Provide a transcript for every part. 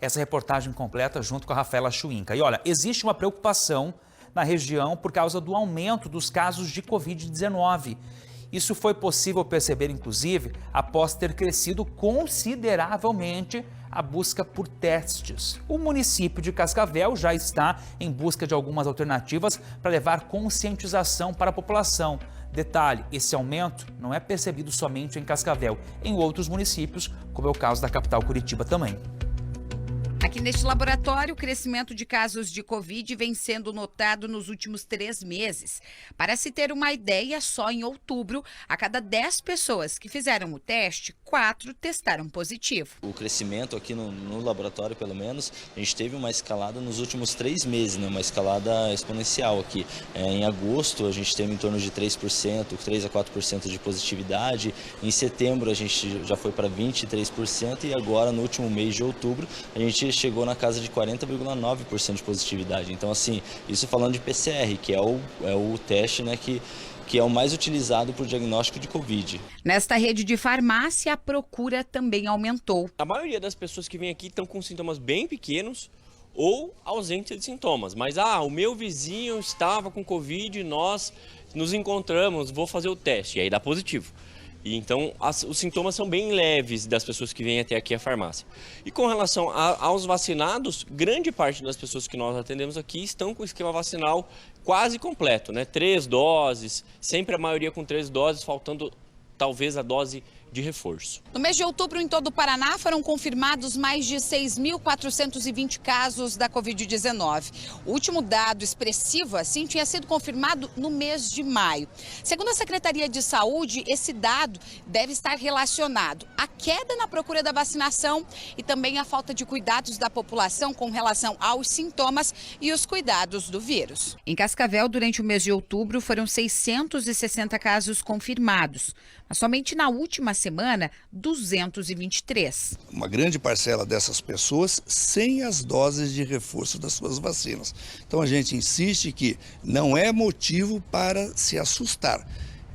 Essa reportagem completa junto com a Rafaela Chuinca. E olha, existe uma preocupação na região por causa do aumento dos casos de Covid-19. Isso foi possível perceber, inclusive, após ter crescido consideravelmente a busca por testes. O município de Cascavel já está em busca de algumas alternativas para levar conscientização para a população. Detalhe, esse aumento não é percebido somente em Cascavel, em outros municípios, como é o caso da capital Curitiba também. Aqui neste laboratório, o crescimento de casos de Covid vem sendo notado nos últimos 3 meses. Para se ter uma ideia, só em outubro, a cada 10 pessoas que fizeram o teste, 4 testaram positivo. O crescimento aqui no laboratório, pelo menos, a gente teve uma escalada nos últimos 3 meses, né? Uma escalada exponencial aqui. Em agosto, a gente teve em torno de 3%, 3 a 4% de positividade. Em setembro, a gente já foi para 23% e agora, no último mês de outubro, a gente chegou na casa de 40,9% de positividade. Então, assim, isso falando de PCR, que é o teste, né, que é o mais utilizado para o diagnóstico de Covid. Nesta rede de farmácia, a procura também aumentou. A maioria das pessoas que vêm aqui estão com sintomas bem pequenos ou ausência de sintomas. Mas, o meu vizinho estava com Covid, nós nos encontramos, vou fazer o teste, e aí dá positivo. E então, os sintomas são bem leves das pessoas que vêm até aqui à farmácia. E com relação aos vacinados, grande parte das pessoas que nós atendemos aqui estão com o esquema vacinal quase completo, né? 3 doses, sempre a maioria com 3 doses, faltando talvez a dose de reforço. No mês de outubro, em todo o Paraná, foram confirmados mais de 6.420 casos da Covid-19. O último dado expressivo, assim, tinha sido confirmado no mês de maio. Segundo a Secretaria de Saúde, esse dado deve estar relacionado à queda na procura da vacinação e também à falta de cuidados da população com relação aos sintomas e os cuidados do vírus. Em Cascavel, durante o mês de outubro, foram 660 casos confirmados, mas somente na última semana, 223. Uma grande parcela dessas pessoas sem as doses de reforço das suas vacinas. Então a gente insiste que não é motivo para se assustar,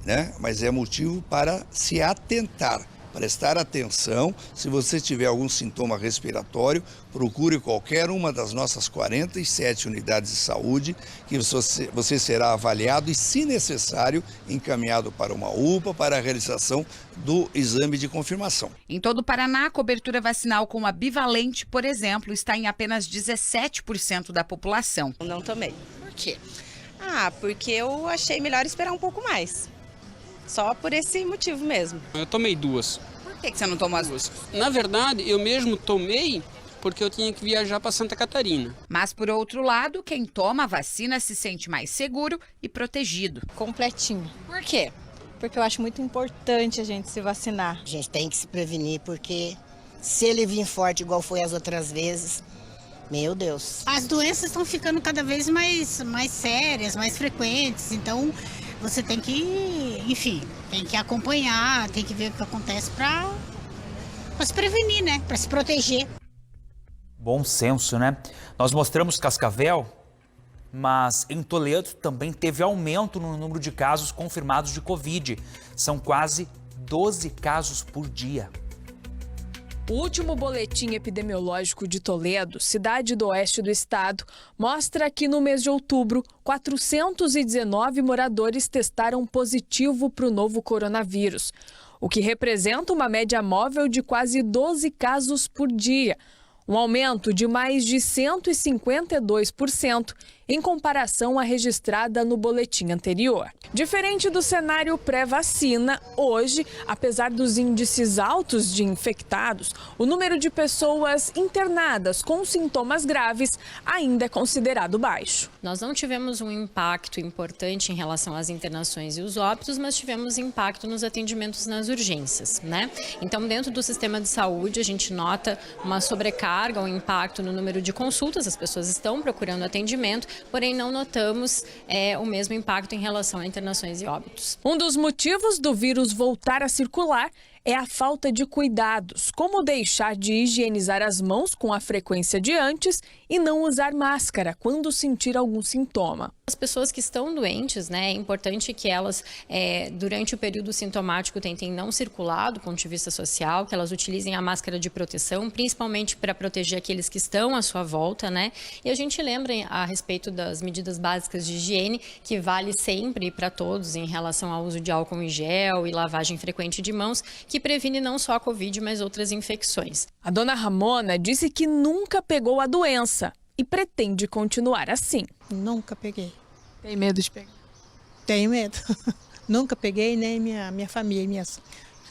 né? Mas é motivo para se atentar. Prestar atenção, se você tiver algum sintoma respiratório, procure qualquer uma das nossas 47 unidades de saúde, que você será avaliado e, se necessário, encaminhado para uma UPA para a realização do exame de confirmação. Em todo o Paraná, a cobertura vacinal com a bivalente, por exemplo, está em apenas 17% da população. Não tomei. Por quê? Porque eu achei melhor esperar um pouco mais. Só por esse motivo mesmo. Eu tomei 2. Por que você não tomou as 2? Na verdade, eu mesmo tomei porque eu tinha que viajar para Santa Catarina. Mas, por outro lado, quem toma a vacina se sente mais seguro e protegido. Completinho. Por quê? Porque eu acho muito importante a gente se vacinar. A gente tem que se prevenir, porque se ele vir forte igual foi as outras vezes, meu Deus. As doenças estão ficando cada vez mais sérias, mais frequentes, então você tem que, enfim, tem que acompanhar, tem que ver o que acontece para se prevenir, né? Para se proteger. Bom senso, né? Nós mostramos Cascavel, mas em Toledo também teve aumento no número de casos confirmados de Covid. São quase 12 casos por dia. O último boletim epidemiológico de Toledo, cidade do oeste do estado, mostra que no mês de outubro, 419 moradores testaram positivo para o novo coronavírus, o que representa uma média móvel de quase 12 casos por dia, um aumento de mais de 152% em comparação à registrada no boletim anterior. Diferente do cenário pré-vacina, hoje, apesar dos índices altos de infectados, o número de pessoas internadas com sintomas graves ainda é considerado baixo. Nós não tivemos um impacto importante em relação às internações e os óbitos, mas tivemos impacto nos atendimentos nas urgências, né? Então, dentro do sistema de saúde, a gente nota uma sobrecarga, um impacto no número de consultas, as pessoas estão procurando atendimento, porém não notamos o mesmo impacto em relação a internações e óbitos. Um dos motivos do vírus voltar a circular é a falta de cuidados, como deixar de higienizar as mãos com a frequência de antes e não usar máscara quando sentir algum sintoma. As pessoas que estão doentes, né, é importante que elas, durante o período sintomático, tentem não circular do ponto de vista social, que elas utilizem a máscara de proteção, principalmente para proteger aqueles que estão à sua volta, né? E a gente lembra a respeito das medidas básicas de higiene, que vale sempre para todos em relação ao uso de álcool em gel e lavagem frequente de mãos, que previne não só a Covid, mas outras infecções. A dona Ramona disse que nunca pegou a doença e pretende continuar assim. Nunca peguei. Tem medo de pegar? Tenho medo. Nunca peguei, nem minha família, minhas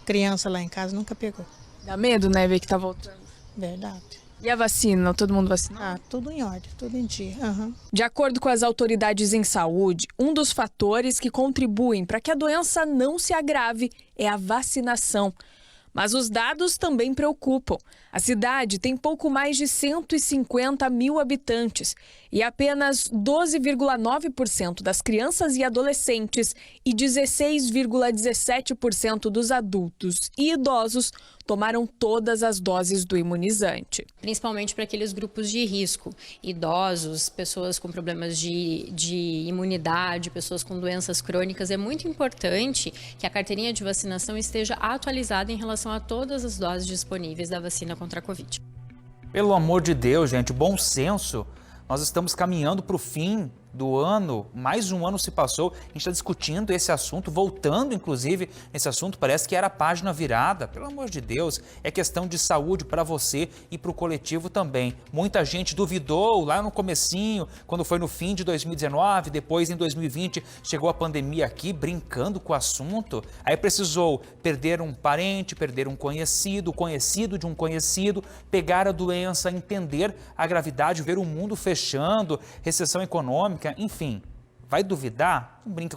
crianças lá em casa nunca pegou. Dá medo, né, ver que tá voltando? Verdade. E a vacina? Todo mundo vacinado? Tudo em ordem, tudo em dia. Uhum. De acordo com as autoridades em saúde, um dos fatores que contribuem para que a doença não se agrave é a vacinação. Mas os dados também preocupam. A cidade tem pouco mais de 150 mil habitantes e apenas 12,9% das crianças e adolescentes e 16,17% dos adultos e idosos tomaram todas as doses do imunizante. Principalmente para aqueles grupos de risco, idosos, pessoas com problemas de imunidade, pessoas com doenças crônicas. É muito importante que a carteirinha de vacinação esteja atualizada em relação a todas as doses disponíveis da vacina contra a Covid. Pelo amor de Deus, gente, bom senso. Nós estamos caminhando para o fim do ano, mais um ano se passou, a gente está discutindo esse assunto, voltando inclusive nesse assunto, parece que era a página virada, pelo amor de Deus, é questão de saúde para você e para o coletivo também. Muita gente duvidou lá no comecinho, quando foi no fim de 2019, depois em 2020 chegou a pandemia aqui, brincando com o assunto, aí precisou perder um parente, perder um conhecido, conhecido de um conhecido, pegar a doença, entender a gravidade, ver o mundo fechando, recessão econômica, enfim, vai duvidar? Não brinca.